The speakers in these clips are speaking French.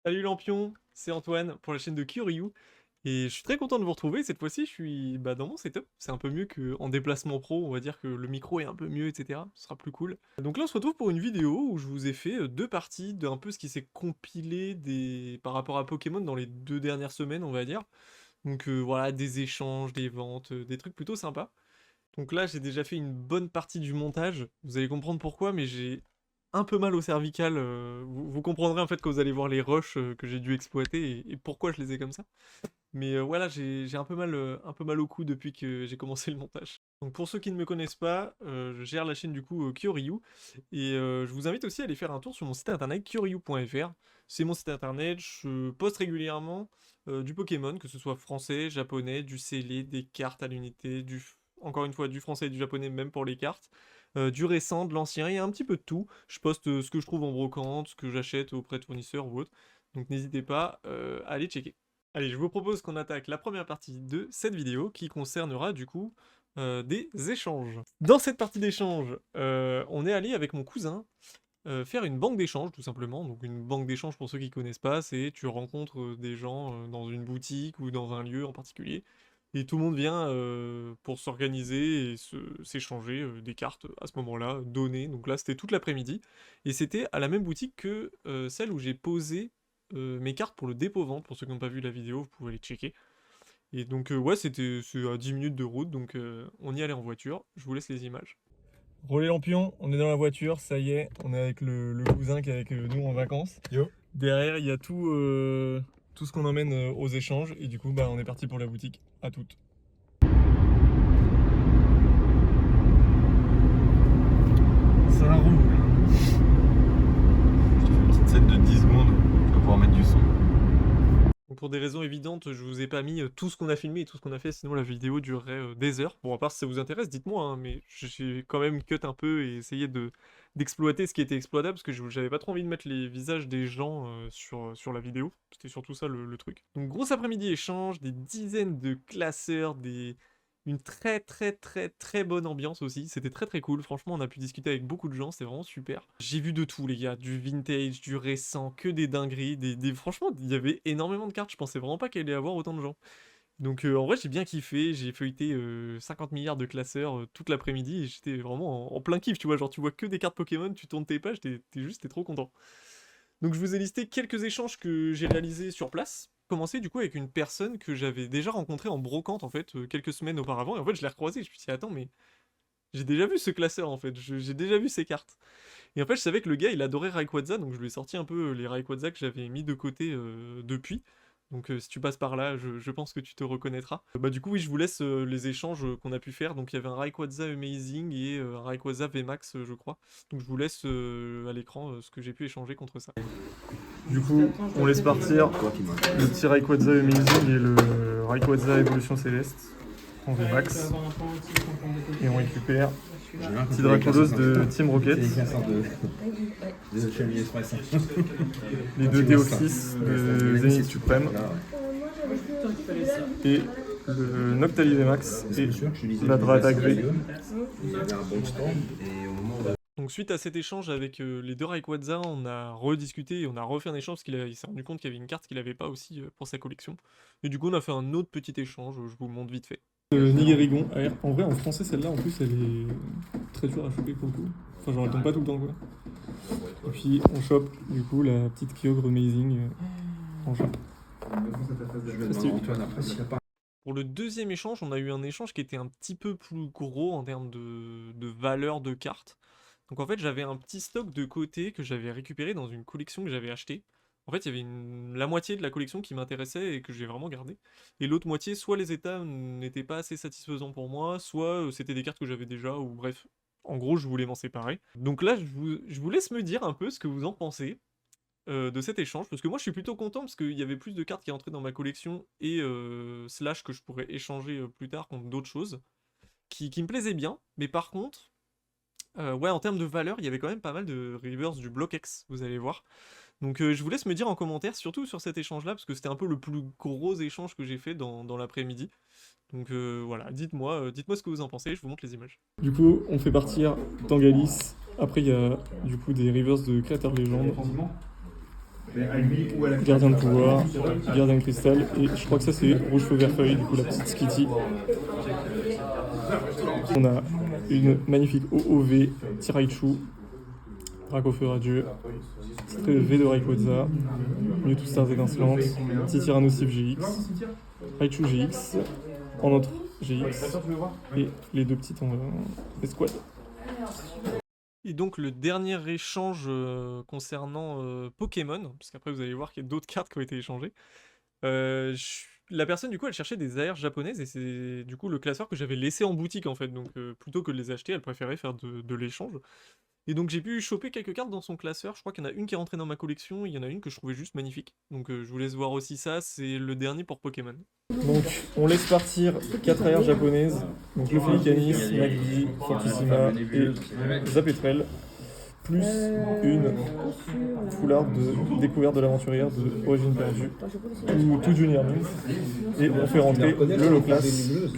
Salut Lampion, c'est Antoine pour la chaîne de Kyoryu et je suis très content de vous retrouver. Cette fois-ci, je suis dans mon setup. C'est un peu mieux qu'en déplacement pro, on va dire que le micro est un peu mieux, etc. Ce sera plus cool. Donc là, on se retrouve pour une vidéo où je vous ai fait deux parties d'un peu ce qui s'est compilé par rapport à Pokémon dans les 2 dernières semaines, on va dire. Donc voilà, des échanges, des ventes, des trucs plutôt sympas. Donc là, j'ai déjà fait une bonne partie du montage. Vous allez comprendre pourquoi, mais j'ai un peu mal au cervical. Vous comprendrez en fait quand vous allez voir les rushs que j'ai dû exploiter et pourquoi je les ai comme ça. Mais voilà, j'ai un peu mal au cou depuis que j'ai commencé le montage. Donc pour ceux qui ne me connaissent pas, je gère la chaîne du coup Kyoryu. Et je vous invite aussi à aller faire un tour sur mon site internet kyoryu.fr. C'est mon site internet, je poste régulièrement du Pokémon, que ce soit français, japonais, du scellé, des cartes à l'unité, encore une fois du français et du japonais même pour les cartes. Du récent, de l'ancien, il y a un petit peu de tout. Je poste ce que je trouve en brocante, ce que j'achète auprès de fournisseurs ou autre. Donc n'hésitez pas à aller checker. Allez, je vous propose qu'on attaque la première partie de cette vidéo qui concernera du coup des échanges. Dans cette partie d'échange, on est allé avec mon cousin faire une banque d'échange tout simplement. Donc une banque d'échange pour ceux qui connaissent pas, c'est tu rencontres des gens dans une boutique ou dans un lieu en particulier et tout le monde vient pour s'organiser et s'échanger des cartes à ce moment-là, données. Donc là c'était toute l'après-midi et c'était à la même boutique que celle où j'ai posé mes cartes pour le dépôt-vente. Pour ceux qui n'ont pas vu la vidéo, vous pouvez aller checker. Et donc ouais, c'est à 10 minutes de route, donc on y allait en voiture. Je vous laisse les images. Relais Lampion, on est dans la voiture, ça y est, on est avec le cousin qui est avec nous en vacances. Yo. Derrière, il y a tout ce qu'on emmène aux échanges, et du coup, bah, on est parti pour la boutique. À toutes. Ça roule. Je te fais une petite scène de 10 secondes, tu vas pouvoir mettre du son. Donc pour des raisons évidentes, je vous ai pas mis tout ce qu'on a filmé et tout ce qu'on a fait, sinon la vidéo durerait des heures. Bon, à part si ça vous intéresse, dites-moi, hein, mais j'ai quand même cut un peu et essayé d'exploiter ce qui était exploitable, parce que j'avais pas trop envie de mettre les visages des gens sur la vidéo. C'était surtout ça le truc. Donc gros après-midi échange, des dizaines de classeurs, une très très très très bonne ambiance aussi, c'était très très cool, franchement on a pu discuter avec beaucoup de gens, c'était vraiment super. J'ai vu de tout les gars, du vintage, du récent, que des dingueries, franchement il y avait énormément de cartes, je pensais vraiment pas qu'il allait y avoir autant de gens. Donc en vrai j'ai bien kiffé, j'ai feuilleté 50 milliards de classeurs toute l'après-midi et j'étais vraiment en plein kiff, tu vois, genre tu vois que des cartes Pokémon, tu tournes tes pages, t'es trop content. Donc je vous ai listé quelques échanges que j'ai réalisés sur place. Commencer du coup avec une personne que j'avais déjà rencontrée en brocante en fait quelques semaines auparavant et en fait je l'ai recroisé, je me suis dit attends mais j'ai déjà vu ce classeur en fait, j'ai déjà vu ces cartes. Et en fait je savais que le gars il adorait Rayquaza donc je lui ai sorti un peu les Rayquaza que j'avais mis de côté depuis. Donc si tu passes par là, je pense que tu te reconnaîtras. Bah du coup oui, je vous laisse les échanges qu'on a pu faire. Donc il y avait un Rayquaza Amazing et un Rayquaza VMAX je crois. Donc je vous laisse à l'écran ce que j'ai pu échanger contre ça. Du coup, on laisse partir le petit Rayquaza Amazing et le Rayquaza Évolution Céleste en VMAX. Et on récupère un petit Dracolos de Team Rocket. Les deux Deoxys de Zenith Suprême. Et le Noctali VMAX et la Dradak V. Donc suite à cet échange avec les deux Rayquaza, on a rediscuté et on a refait un échange parce qu'il s'est rendu compte qu'il y avait une carte qu'il avait pas aussi pour sa collection. Et du coup on a fait un autre petit échange, je vous le montre vite fait. Nigerigon, en vrai en français celle-là en plus elle est très dure à choper pour le coup. Enfin genre elle tombe pas tout le temps quoi. Et puis on chope du coup la petite Kyogre Amazing en chat. Pour le deuxième échange, on a eu un échange qui était un petit peu plus gros en termes de valeur de cartes. Donc en fait, j'avais un petit stock de côté que j'avais récupéré dans une collection que j'avais achetée. En fait, il y avait la moitié de la collection qui m'intéressait et que j'ai vraiment gardé. Et l'autre moitié, soit les états n'étaient pas assez satisfaisants pour moi, soit c'était des cartes que j'avais déjà, ou bref. En gros, je voulais m'en séparer. Donc là, je vous laisse me dire un peu ce que vous en pensez de cet échange, parce que moi je suis plutôt content parce qu'il y avait plus de cartes qui entraient dans ma collection et slash que je pourrais échanger plus tard contre d'autres choses qui me plaisaient bien, mais par contre, ouais, en termes de valeur, il y avait quand même pas mal de reverse du bloc X, vous allez voir. Donc je vous laisse me dire en commentaire, surtout sur cet échange-là, parce que c'était un peu le plus gros échange que j'ai fait dans l'après-midi. Donc voilà, dites-moi ce que vous en pensez, je vous montre les images. Du coup, on fait partir Tangalis. Après, il y a du coup des reverse de créateurs légendes. Gardien de pouvoir, gardien de cristal, et je crois que ça c'est rouge feu vert feuille, du coup la petite Skitty. On a une magnifique OOV Tiraichu, Drac au feu radieux, trait V de Rayquaza, Mewtwo Stars étincelantes, petit Tyrannosif GX, Raichu GX, en autre GX, et les deux petites en escouade. Et donc le dernier échange concernant Pokémon, parce qu'après vous allez voir qu'il y a d'autres cartes qui ont été échangées. La personne du coup elle cherchait des AR japonaises et c'est du coup le classeur que j'avais laissé en boutique en fait, donc plutôt que de les acheter elle préférait faire de l'échange. Et donc j'ai pu choper quelques cartes dans son classeur, je crois qu'il y en a une qui est rentrée dans ma collection, il y en a une que je trouvais juste magnifique. Donc je vous laisse voir aussi ça, c'est le dernier pour Pokémon. Donc on laisse partir 4 AR japonaises, donc le Félicanis, Magby, Fortissima et Zapetrel, plus une foulard de découverte de l'aventurière de Origine perdue, tout Junior Mint, et on fait rentrer le Loclas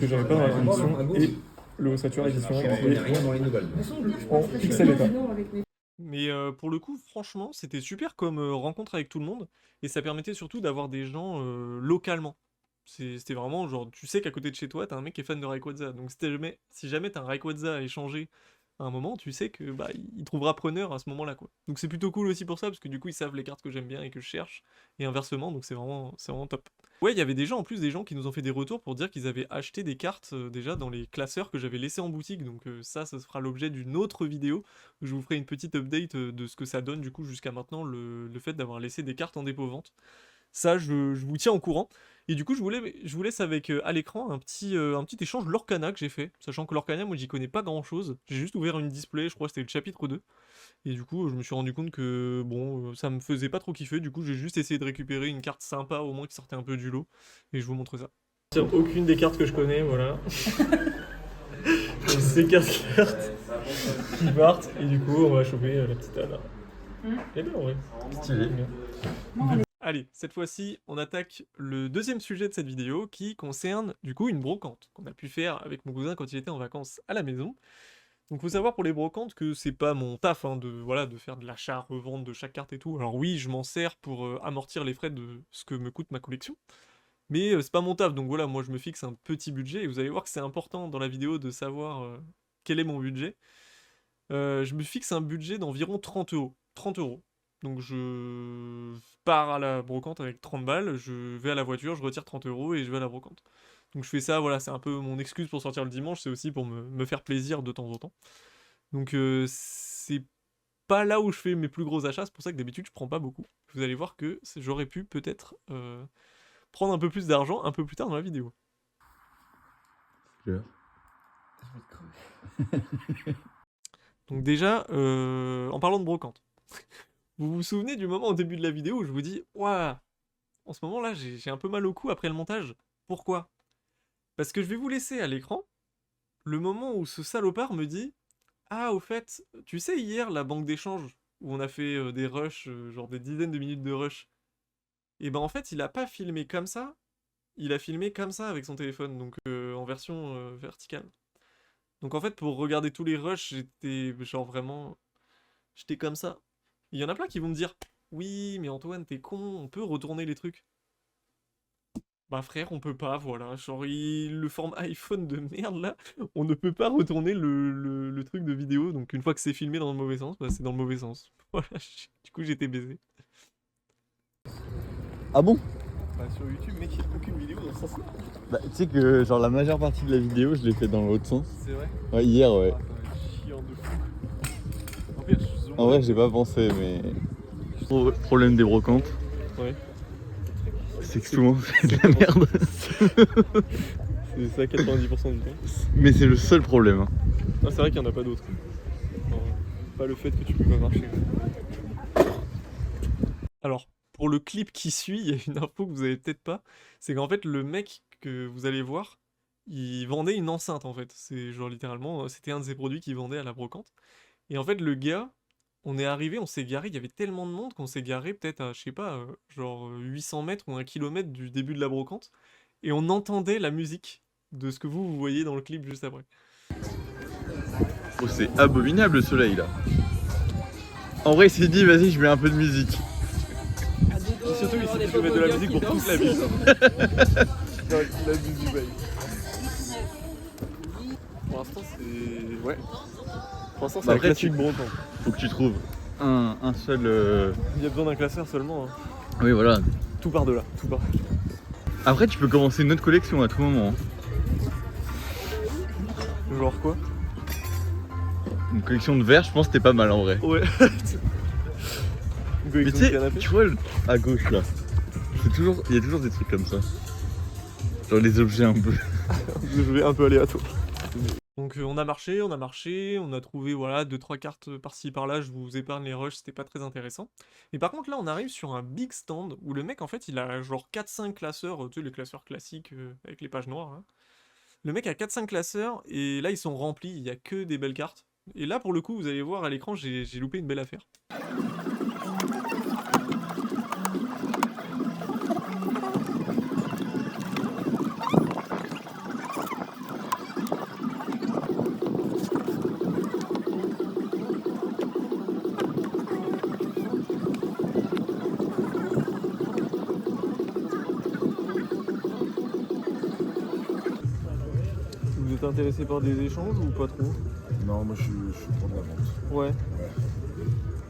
que j'avais pas dans la collection et le Ossature édition qui est en pixel état. Mais pour le coup, franchement, c'était super comme rencontre avec tout le monde, et ça permettait surtout d'avoir des gens localement. C'était vraiment genre, tu sais qu'à côté de chez toi, t'as un mec qui est fan de Rayquaza, donc si jamais t'as un Rayquaza à échanger à un moment, tu sais que bah il trouvera preneur à ce moment-là quoi. Donc c'est plutôt cool aussi pour ça, parce que du coup ils savent les cartes que j'aime bien et que je cherche, et inversement, donc c'est vraiment top. Ouais, il y avait déjà en plus des gens qui nous ont fait des retours pour dire qu'ils avaient acheté des cartes déjà dans les classeurs que j'avais laissés en boutique, donc ça fera l'objet d'une autre vidéo, où je vous ferai une petite update de ce que ça donne du coup jusqu'à maintenant, le fait d'avoir laissé des cartes en dépôt-vente. Ça, je vous tiens au courant. Et du coup, je vous laisse avec à l'écran un petit échange Lorcana que j'ai fait. Sachant que Lorcana, moi, j'y connais pas grand-chose. J'ai juste ouvert une display, je crois que c'était le chapitre 2. Et du coup, je me suis rendu compte que, bon, ça me faisait pas trop kiffer. Du coup, j'ai juste essayé de récupérer une carte sympa, au moins qui sortait un peu du lot. Et je vous montre ça. Aucune des cartes que je connais, voilà. C'est 4 cartes qui partent. Et du coup, on va choper la petite Anna. Elle est bien, en vrai. Stylé. Allez, cette fois-ci, on attaque le deuxième sujet de cette vidéo qui concerne du coup une brocante qu'on a pu faire avec mon cousin quand il était en vacances à la maison. Donc faut savoir pour les brocantes que c'est pas mon taf hein, de faire de l'achat, revente de chaque carte et tout. Alors oui, je m'en sers pour amortir les frais de ce que me coûte ma collection. Mais c'est pas mon taf, donc voilà, moi je me fixe un petit budget et vous allez voir que c'est important dans la vidéo de savoir quel est mon budget. Je me fixe un budget d'environ 30 euros. 30 euros. Donc je pars à la brocante avec 30 balles, je vais à la voiture, je retire 30 euros et je vais à la brocante. Donc je fais ça, voilà, c'est un peu mon excuse pour sortir le dimanche, c'est aussi pour me faire plaisir de temps en temps. Donc c'est pas là où je fais mes plus gros achats, c'est pour ça que d'habitude je prends pas beaucoup. Vous allez voir que j'aurais pu peut-être prendre un peu plus d'argent un peu plus tard dans la vidéo. Donc déjà, en parlant de brocante, vous vous souvenez du moment au début de la vidéo où je vous dis « Ouah, en ce moment là j'ai un peu mal au cou après le montage. Pourquoi ?» Parce que je vais vous laisser à l'écran le moment où ce salopard me dit « Ah, au fait, tu sais hier la banque d'échange où on a fait des rushs, genre des dizaines de minutes de rush. Et ben en fait il a pas filmé comme ça, il a filmé comme ça avec son téléphone, donc en version verticale. Donc en fait pour regarder tous les rushs j'étais genre vraiment... J'étais comme ça. Il y en a plein qui vont me dire « Oui, mais Antoine, t'es con, on peut retourner les trucs. » Bah frère, on peut pas, voilà. Genre, le format iPhone de merde, là, on ne peut pas retourner le truc de vidéo. Donc une fois que c'est filmé dans le mauvais sens, bah c'est dans le mauvais sens. Voilà, du coup j'étais baisé. Ah bon? Bah sur YouTube, mec, il n'y a aucune vidéo dans ce sens-là. Bah tu sais que genre la majeure partie de la vidéo je l'ai fait dans l'autre sens. C'est vrai? Ouais, hier ouais. Ah, ça va être chiant de fou. En fait, En vrai j'ai pas pensé mais... Problème des brocantes. Ouais. C'est que souvent c'est de la merde. C'est ça 90% du temps. Mais c'est le seul problème. Hein. Ah, c'est vrai qu'il n'y en a pas d'autres. Pas le fait que tu peux pas marcher. Alors, pour le clip qui suit, il y a une info que vous avez peut-être pas. C'est qu'en fait, le mec que vous allez voir, il vendait une enceinte en fait. C'est genre littéralement, c'était un de ses produits qu'il vendait à la brocante. Et en fait, le gars, on est arrivé, on s'est garé, il y avait tellement de monde qu'on s'est garé peut-être à, je sais pas, genre 800 mètres ou 1 kilomètre du début de la brocante. Et on entendait la musique de ce que vous voyez dans le clip juste après. Oh c'est abominable le soleil là. En vrai il s'est dit vas-y je mets un peu de musique. Et surtout, ici, tu peux mettre de la musique pour toute la ville. La musique du bail. Pour l'instant, c'est. Ouais. Pour l'instant, c'est un Après, classique breton. Faut que tu trouves un seul. Il y a besoin d'un classeur seulement. Hein. Oui, voilà. Tout par de là, tout par. Après, tu peux commencer une autre collection à tout moment. Hein. Genre quoi? Une collection de verres, je pense que t'es pas mal en vrai. Ouais. Une Mais collection tu de sais, canapés. tu vois, à gauche là, il y a toujours des trucs comme ça. Genre les objets un peu. Je vais un peu aléatoire. Donc on a marché, on a trouvé voilà 2-3 cartes par-ci par-là, je vous épargne les rushs, c'était pas très intéressant. Mais par contre là on arrive sur un big stand où le mec en fait il a genre 4-5 classeurs, tu sais les classeurs classiques avec les pages noires. Hein. Le mec a 4-5 classeurs et là ils sont remplis, il y a que des belles cartes. Et là pour le coup vous allez voir à l'écran j'ai loupé une belle affaire. Vous êtes intéressé par des échanges ou pas trop? Non, moi je suis pour de la vente. Ouais.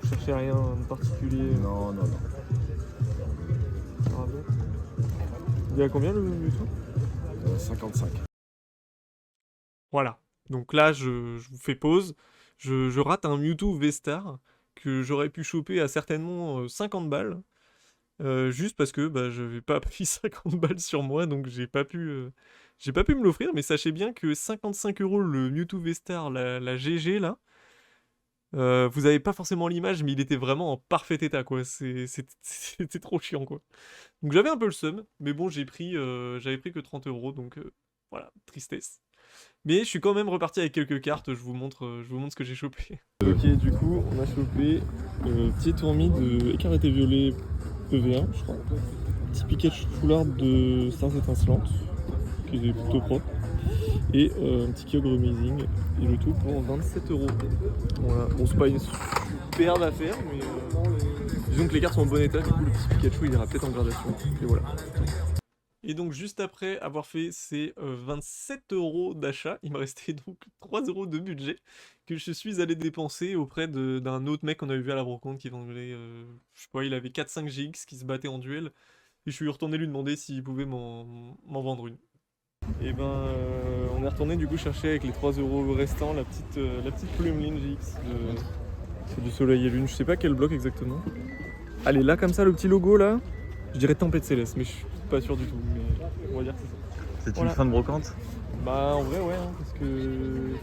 Vous cherchez rien de particulier? Non, non, non. Ah bon. Il y a combien le YouTube? 55. Voilà. Donc là, je vous fais pause. Je rate un Mewtwo V-Star que j'aurais pu choper à certainement 50 balles. Juste parce que bah, j'avais pas pris 50 balles sur moi, donc j'ai pas pu me l'offrir. Mais sachez bien que 55 € le Mewtwo V-Star, la GG là, vous avez pas forcément l'image, mais il était vraiment en parfait état quoi. C'était trop chiant quoi. Donc j'avais un peu le seum, mais bon, j'avais pris que 30 €, donc voilà, tristesse. Mais je suis quand même reparti avec quelques cartes, je vous montre ce que j'ai chopé. Ok, du coup, on a chopé petit tourmi de écarté violet PV1, je crois. Petit Pikachu foulard de stars étincelantes, qui est plutôt propre. Et un petit Kyogre Amazing. Et le tout pour 27 €. Voilà, bon, c'est pas une superbe affaire, mais disons que les cartes sont en bon état, du coup, le petit Pikachu il ira peut-être en gradation. Et voilà. Et donc juste après avoir fait ces 27 € d'achat, il me restait donc 3 € de budget que je suis allé dépenser auprès d'un autre mec qu'on avait vu à la brocante qui vendait, je sais pas, il avait 4-5 GX qui se battait en duel. Et je suis retourné lui demander s'il pouvait m'en vendre une. Et ben, on est retourné du coup chercher avec les 3 € restants la petite Plumeline GX. C'est du soleil et lune, je sais pas quel bloc exactement. Allez, là comme ça, le petit logo là, je dirais Tempête Céleste, mais je suis pas sûr du tout. Mais on va dire que c'est ça. C'est Voilà. une fin de brocante? Bah en vrai ouais, hein, parce que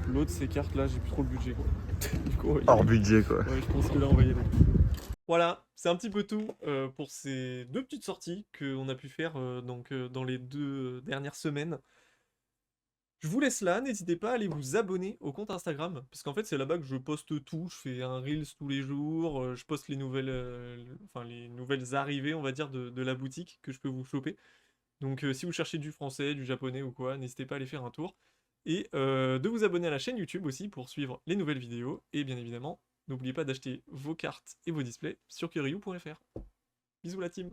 l'autre ces cartes là, j'ai plus trop le budget quoi. Du coup, on va y Hors aller. budget quoi. Ouais, je pense que là on va y aller. Voilà, c'est un petit peu tout pour ces 2 petites sorties qu'on a pu faire dans les 2 dernières semaines. Je vous laisse là, n'hésitez pas à aller vous abonner au compte Instagram, parce qu'en fait c'est là-bas que je poste tout, je fais un Reels tous les jours, je poste les nouvelles arrivées on va dire de la boutique que je peux vous choper. Donc si vous cherchez du français, du japonais ou quoi, n'hésitez pas à aller faire un tour. Et de vous abonner à la chaîne YouTube aussi pour suivre les nouvelles vidéos, et bien évidemment, n'oubliez pas d'acheter vos cartes et vos displays sur Kyoryu.fr. Bisous la team!